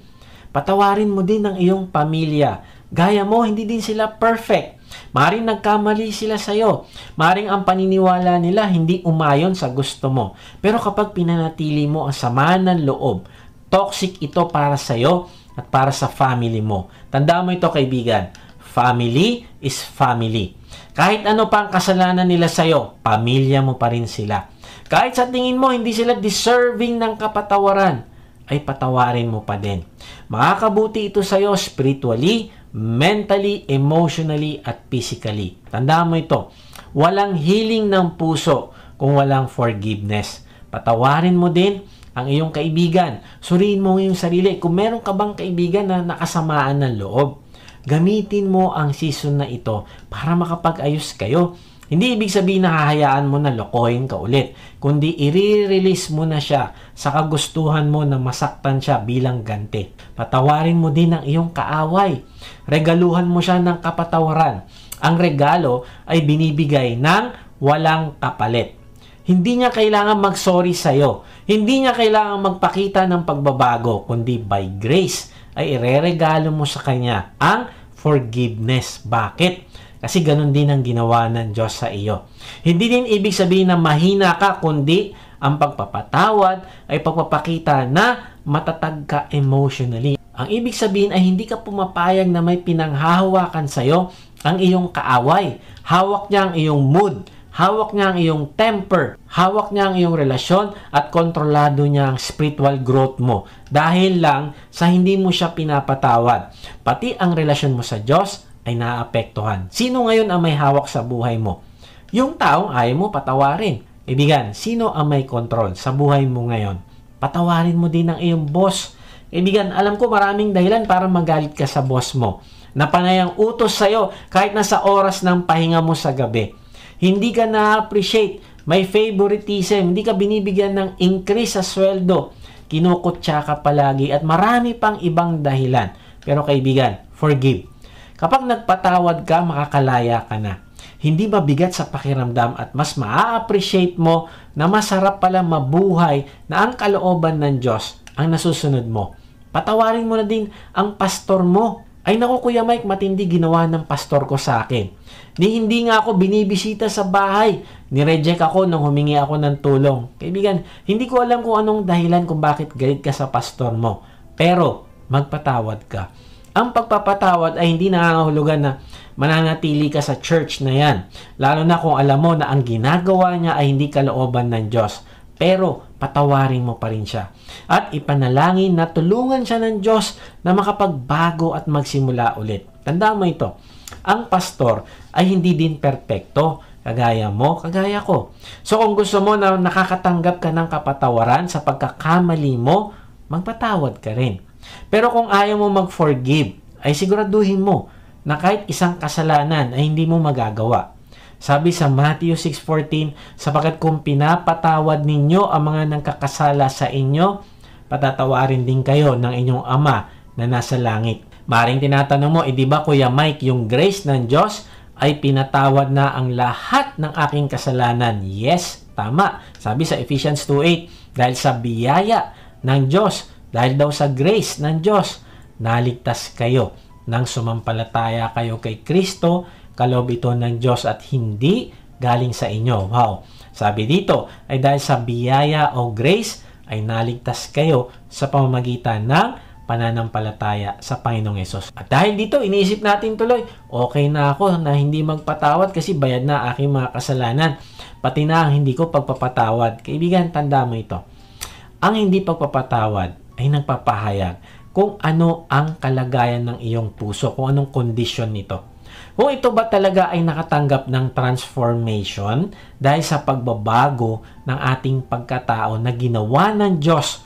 Patawarin mo din ang iyong pamilya. Gaya mo, hindi din sila perfect. Maring nagkamali sila sa iyo. Maring ang paniniwala nila hindi umayon sa gusto mo. Pero kapag pinanatili mo ang samahan ng loob, toxic ito para sa iyo at para sa family mo. Tandaan mo ito, kaibigan. Family is family. Kahit ano pa ang kasalanan nila sa iyo, pamilya mo pa rin sila. Kahit sa tingin mo hindi sila deserving ng kapatawaran, ay patawarin mo pa din. Makakabuti ito sa iyo spiritually, mentally, emotionally, at physically. Tandaan mo ito. Walang healing ng puso kung walang forgiveness. Patawarin mo din ang iyong kaibigan. Suriin mo yung sarili. Kung meron ka bang kaibigan na nakasamaan ng loob, gamitin mo ang season na ito para makapag-ayos kayo. Hindi ibig sabihin na hahayaan mo na lokohin ka ulit, kundi i-release mo na siya sa kagustuhan mo na masaktan siya bilang ganti. Patawarin mo din ang iyong kaaway. Regaluhan mo siya ng kapatawaran. Ang regalo ay binibigay ng walang kapalit. Hindi niya kailangan mag-sorry sa'yo. Hindi niya kailangan magpakita ng pagbabago, kundi by grace ay ireregalo mo sa kanya ang forgiveness. Bakit? Kasi ganun din ang ginawa ng Diyos sa iyo. Hindi din ibig sabihin na mahina ka, kundi ang pagpapatawad ay pagpapakita na matatag ka emotionally. Ang ibig sabihin ay hindi ka pumapayag na may pinanghahawakan sa iyo ang iyong kaaway. Hawak niya ang iyong mood. Hawak niya ang iyong temper, hawak niya ang iyong relasyon, at kontrolado niya ang spiritual growth mo. Dahil lang sa hindi mo siya pinapatawad. Pati ang relasyon mo sa Diyos ay naapektuhan. Sino ngayon ang may hawak sa buhay mo? Yung taong ayaw mo patawarin. Ibigan, sino ang may control sa buhay mo ngayon? Patawarin mo din ang iyong boss. Ibigan, alam ko maraming dahilan para magalit ka sa boss mo. Napanayang utos sa'yo kahit nasa oras ng pahinga mo sa gabi. Hindi ka na-appreciate, may favoritism, hindi ka binibigyan ng increase sa sweldo, kinukutya ka palagi, at marami pang ibang dahilan. Pero kaibigan, forgive. Kapag nagpatawad ka, makakalaya ka na. Hindi mabigat sa pakiramdam at mas maa-appreciate mo na masarap pala mabuhay na ang kalooban ng Diyos ang nasusunod mo. Patawarin mo na din ang pastor mo. Ay naku Kuya Mike, matindi ginawa ng pastor ko sa akin. Hindi nga ako binibisita sa bahay. Nireject ako nung humingi ako ng tulong. Kaibigan, hindi ko alam kung anong dahilan kung bakit galit ka sa pastor mo. Pero, magpatawad ka. Ang pagpapatawad ay hindi nangangahulugan na mananatili ka sa church na yan. Lalo na kung alam mo na ang ginagawa niya ay hindi kalooban ng Diyos. Pero, patawarin mo pa rin siya. At ipanalangin na tulungan siya ng Diyos na makapagbago at magsimula ulit. Tandaan mo ito, ang pastor ay hindi din perpekto. Kagaya mo, kagaya ko. So kung gusto mo na nakakatanggap ka ng kapatawaran sa pagkakamali mo, magpatawad ka rin. Pero kung ayaw mo mag-forgive, ay siguraduhin mo na kahit isang kasalanan ay hindi mo magagawa. Sabi sa Matthew 6:14, sapagkat kung pinapatawad ninyo ang mga nagkakasala sa inyo, patatawarin din kayo ng inyong Ama na nasa langit. Maring tinatanong mo, di ba Kuya Mike, yung grace ng Diyos ay pinatawad na ang lahat ng aking kasalanan? Yes, tama. Sabi sa Ephesians 2:8, dahil sa biyaya ng Diyos, dahil daw sa grace ng Diyos, naligtas kayo nang sumampalataya kayo kay Kristo. Kaloob ito ng Diyos at hindi galing sa inyo. Wow! Sabi dito, ay dahil sa biyaya o grace, ay naligtas kayo sa pamamagitan ng pananampalataya sa Panginoong Hesus. At dahil dito, iniisip natin tuloy, okay na ako na hindi magpatawad kasi bayad na aking mga kasalanan. Pati na ang hindi ko pagpapatawad. Kaibigan, tanda mo ito. Ang hindi pagpapatawad ay nagpapahayag kung ano ang kalagayan ng iyong puso, kung anong kondisyon nito. Kung ito ba talaga ay nakatanggap ng transformation dahil sa pagbabago ng ating pagkatao na ginawa ng Diyos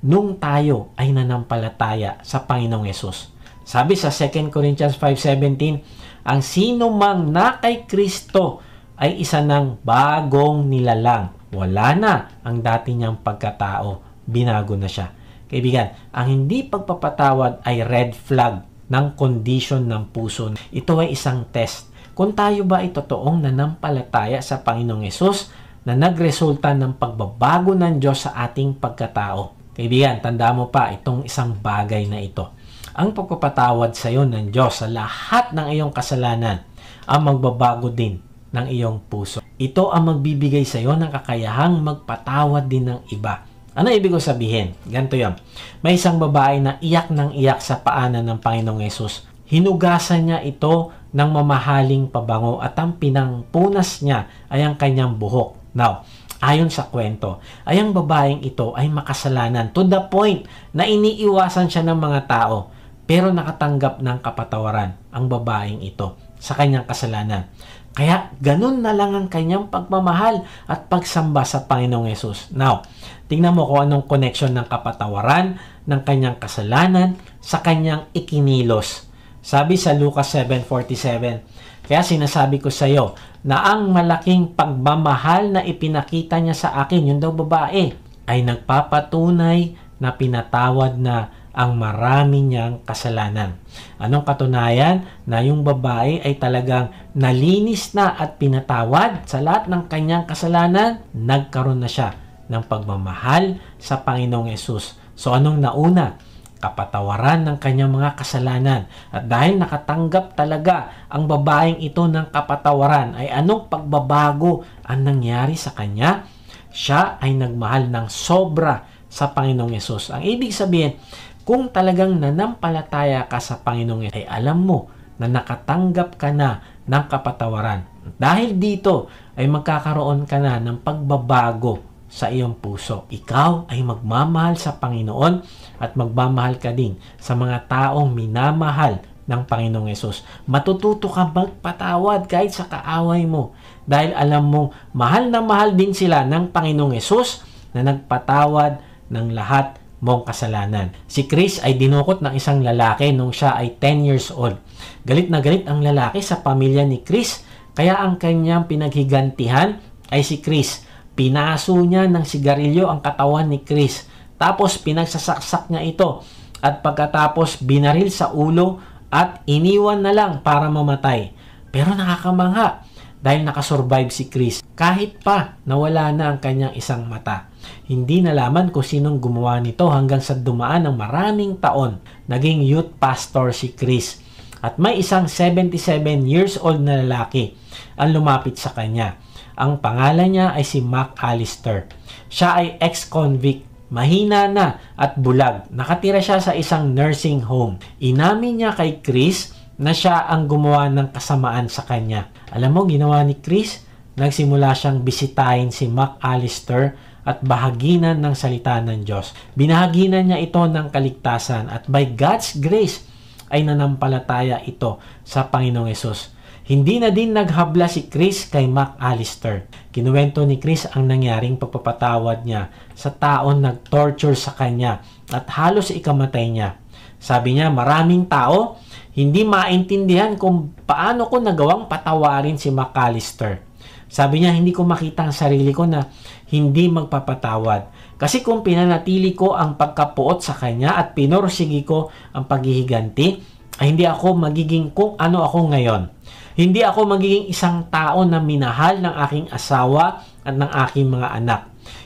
nung tayo ay nanampalataya sa Panginoong Hesus. Sabi sa 2 Corinthians 5:17, ang sino mang na kay Kristo ay isa ng bagong nilalang. Wala na ang dati niyang pagkatao, binago na siya. Kaibigan, ang hindi pagpapatawad ay red flag ng condition ng puso. Ito ay isang test. Kung tayo ba ay totoong nanampalataya sa Panginoong Hesus na nagresulta ng pagbabago ng Diyos sa ating pagkatao. Kaibigan, tanda mo pa itong isang bagay na ito. Ang pagpapatawad sa iyo ng Diyos sa lahat ng iyong kasalanan ang magbabago din ng iyong puso. Ito ang magbibigay sa iyo ng kakayahang magpatawad din ng iba. Ano ibig ko sabihin? Ganito yan. May isang babae na iyak ng iyak sa paanan ng Panginoong Hesus. Hinugasan niya ito ng mamahaling pabango at ang pinangpunas niya ay ang kanyang buhok. Now, ayon sa kwento, ay ang babaeng ito ay makasalanan to the point na iniiwasan siya ng mga tao pero nakatanggap ng kapatawaran ang babaeng ito sa kanyang kasalanan. Kaya ganun na lang ang kanyang pagmamahal at pagsamba sa Panginoong Yesus. Now, tingnan mo kung anong connection ng kapatawaran ng kanyang kasalanan sa kanyang ikinilos. Sabi sa Lucas 7:47, kaya sinasabi ko sa iyo na ang malaking pagmamahal na ipinakita niya sa akin, yun daw babae, ay nagpapatunay na pinatawad na ang marami niyang kasalanan. Anong katunayan? Na yung babae ay talagang nalinis na at pinatawad sa lahat ng kanyang kasalanan, nagkaroon na siya ng pagmamahal sa Panginoong Yesus. So anong nauna? Kapatawaran ng kanyang mga kasalanan. At dahil nakatanggap talaga ang babaeng ito ng kapatawaran, ay anong pagbabago ang nangyari sa kanya? Siya ay nagmahal ng sobra sa Panginoong Yesus. Ang ibig sabihin, kung talagang nanampalataya ka sa Panginoong Yesus, ay alam mo na nakatanggap ka na ng kapatawaran. Dahil dito ay magkakaroon ka na ng pagbabago sa iyong puso. Ikaw ay magmamahal sa Panginoon at magmamahal ka din sa mga taong minamahal ng Panginoong Yesus. Matututo ka magpatawad kahit sa kaaway mo dahil alam mong mahal na mahal din sila ng Panginoong Yesus na nagpatawad ng lahat mong kasalanan. Si Chris ay dinukot ng isang lalaki nung siya ay 10 years old. Galit na galit ang lalaki sa pamilya ni Chris, kaya ang kanyang pinaghigantihan ay si Chris. Pinaso niya ng sigarilyo ang katawan ni Chris. Tapos pinagsasaksak niya ito. At pagkatapos binaril sa ulo at iniwan na lang para mamatay. Pero nakakamangha dahil nakasurvive si Chris. Kahit pa nawala na ang kanyang isang mata. Hindi nalaman kung sinong gumawa nito hanggang sa dumaan ng maraming taon. Naging youth pastor si Chris. At may isang 77 years old na lalaki ang lumapit sa kanya. Ang pangalan niya ay si McAllister. Siya ay ex-convict, mahina na at bulag. Nakatira siya sa isang nursing home. Inamin niya kay Chris na siya ang gumawa ng kasamaan sa kanya. Alam mo, ginawa ni Chris? Nagsimula siyang bisitahin si McAllister at bahaginan ng salita ng Diyos. Binahaginan niya ito ng kaligtasan at by God's grace ay nanampalataya ito sa Panginoong Yesus. Hindi na din naghabla si Chris kay McAllister. Kinuwento ni Chris ang nangyaring pagpapatawad niya sa taong nag-torture sa kanya at halos ikamatay niya. Sabi niya, maraming tao hindi maintindihan kung paano ko nagawang patawarin si McAllister. Sabi niya, hindi ko makita ang sarili ko na hindi magpapatawad. Kasi kung pinanatili ko ang pagkapuot sa kanya at pinursigi ko ang paghihiganti, ay hindi ako magiging kung ano ako ngayon. Hindi ako magiging isang tao na minahal ng aking asawa at ng aking mga anak.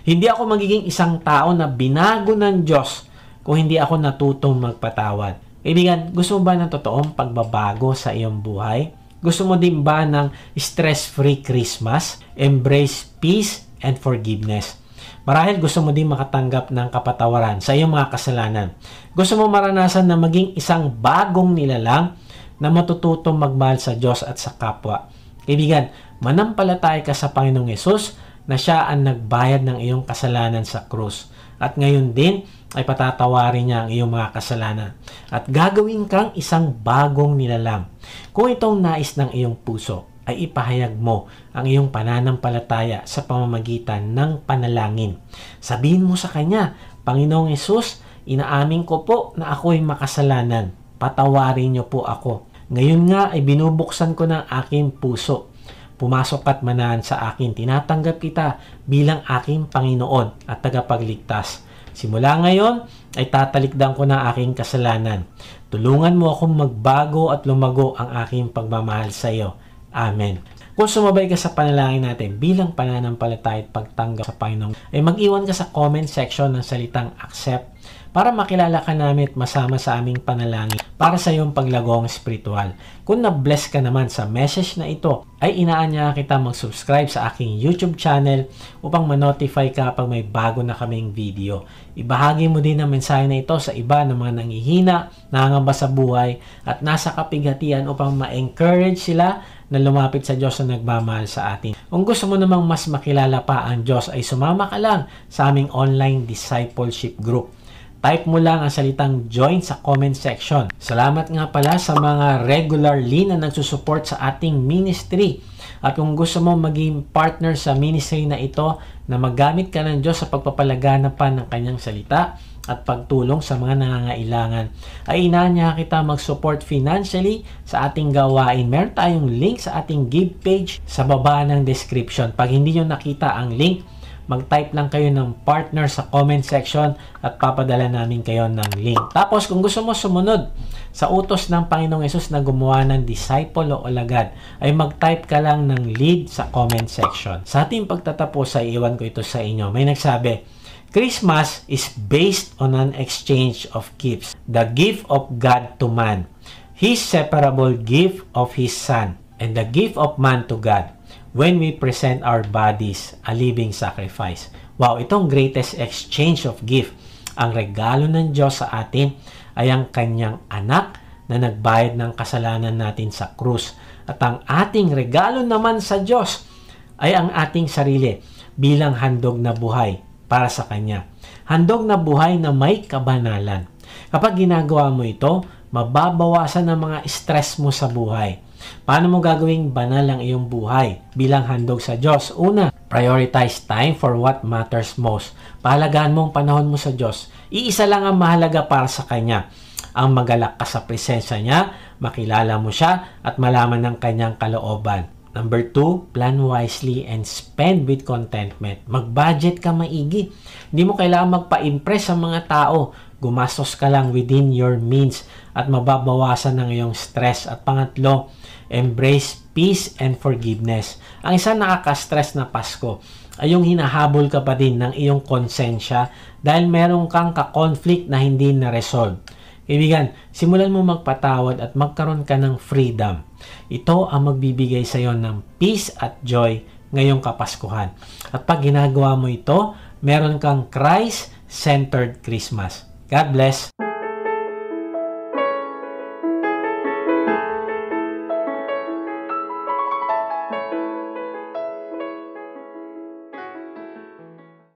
Hindi ako magiging isang tao na binago ng Diyos kung hindi ako natutong magpatawad. Kaibigan, gusto mo ba ng totoong pagbabago sa iyong buhay? Gusto mo din ba ng stress-free Christmas? Embrace peace and forgiveness. Marahil gusto mo din makatanggap ng kapatawaran sa iyong mga kasalanan. Gusto mo maranasan na maging isang bagong nilalang na matututong magmahal sa Diyos at sa kapwa. Kaibigan, manampalataya ka sa Panginoong Yesus na siya ang nagbayad ng iyong kasalanan sa krus. At ngayon din ay patatawarin niya ang iyong mga kasalanan. At gagawin kang isang bagong nilalang. Kung itong nais ng iyong puso, ay ipahayag mo ang iyong pananampalataya sa pamamagitan ng panalangin. Sabihin mo sa Kanya, Panginoong Yesus, inaamin ko po na ako'y makasalanan. Patawarin niyo po ako. Ngayon nga ay binubuksan ko ng aking puso. Pumasok at manahan sa akin. Tinatanggap kita bilang aking Panginoon at tagapagligtas. Simula ngayon ay tatalikdan ko ng aking kasalanan. Tulungan mo akong magbago at lumago ang aking pagmamahal sa iyo. Amen. Kung sumabay ka sa panalangin natin bilang pananampalataya at pagtanggap sa Panginoon, ay mag-iwan ka sa comment section ng salitang accept para makilala ka namin at masama sa aming panalangin para sa iyong paglagong spiritual. Kung na-bless ka naman sa message na ito, ay inaanya kita mag-subscribe sa aking YouTube channel upang ma-notify ka pag may bago na kaming video. Ibahagi mo din ang mensahe na ito sa iba ng mga nanghihina, nangangamba sa buhay at nasa kapighatian upang ma-encourage sila na lumapit sa Diyos na nagmamahal sa atin. Kung gusto mo namang mas makilala pa ang Diyos, ay sumama ka lang sa aming online discipleship group. Type mo lang ang salitang join sa comment section. Salamat nga pala sa mga regularly na nagsusupport sa ating ministry. At kung gusto mo maging partner sa ministry na ito, na magamit ka ng Diyos sa pagpapalaganapan ng kanyang salita at pagtulong sa mga nangangailangan, ay inaanya kita mag-support financially sa ating gawain. Meron tayong link sa ating give page sa baba ng description. Pag hindi nyo nakita ang link, mag-type lang kayo ng partner sa comment section at papadala namin kayo ng link. Tapos kung gusto mo sumunod sa utos ng Panginoong Hesus na gumawa ng disciple o alagad, ay mag-type ka lang ng lead sa comment section. Sa ating pagtatapos ay iwan ko ito sa inyo. May nagsabi, Christmas is based on an exchange of gifts. The gift of God to man, His separable gift of His Son, and the gift of man to God, when we present our bodies a living sacrifice. Wow, itong greatest exchange of gift. Ang regalo ng Diyos sa atin ay ang kanyang anak na nagbayad ng kasalanan natin sa krus. At ang ating regalo naman sa Diyos ay ang ating sarili bilang handog na buhay para sa Kanya. Handog na buhay na may kabanalan. Kapag ginagawa mo ito, mababawasan ang mga stress mo sa buhay. Paano mo gagawing banal ang iyong buhay bilang handog sa Diyos? Una, prioritize time for what matters most. Pahalagaan mo ang panahon mo sa Diyos. Iisa lang ang mahalaga para sa Kanya. Ang magalak ka sa presensya Niya, makilala mo Siya, at malaman ng Kanyang kalooban. Number 2, plan wisely and spend with contentment. Mag-budget ka maigi. Hindi mo kailangan magpa-impress sa mga tao. Gumastos ka lang within your means at mababawasan ng iyong stress. At pangatlo, embrace peace and forgiveness. Ang isang nakaka-stress na Pasko ay yung hinahabol ka pa din ng iyong konsensya dahil meron kang ka-conflict na hindi na-resolve. Kaibigan, simulan mo magpatawad at magkaroon ka ng freedom. Ito ang magbibigay sa iyo ng peace at joy ngayong Kapaskuhan. At pag ginagawa mo ito, meron kang Christ-centered Christmas. God bless!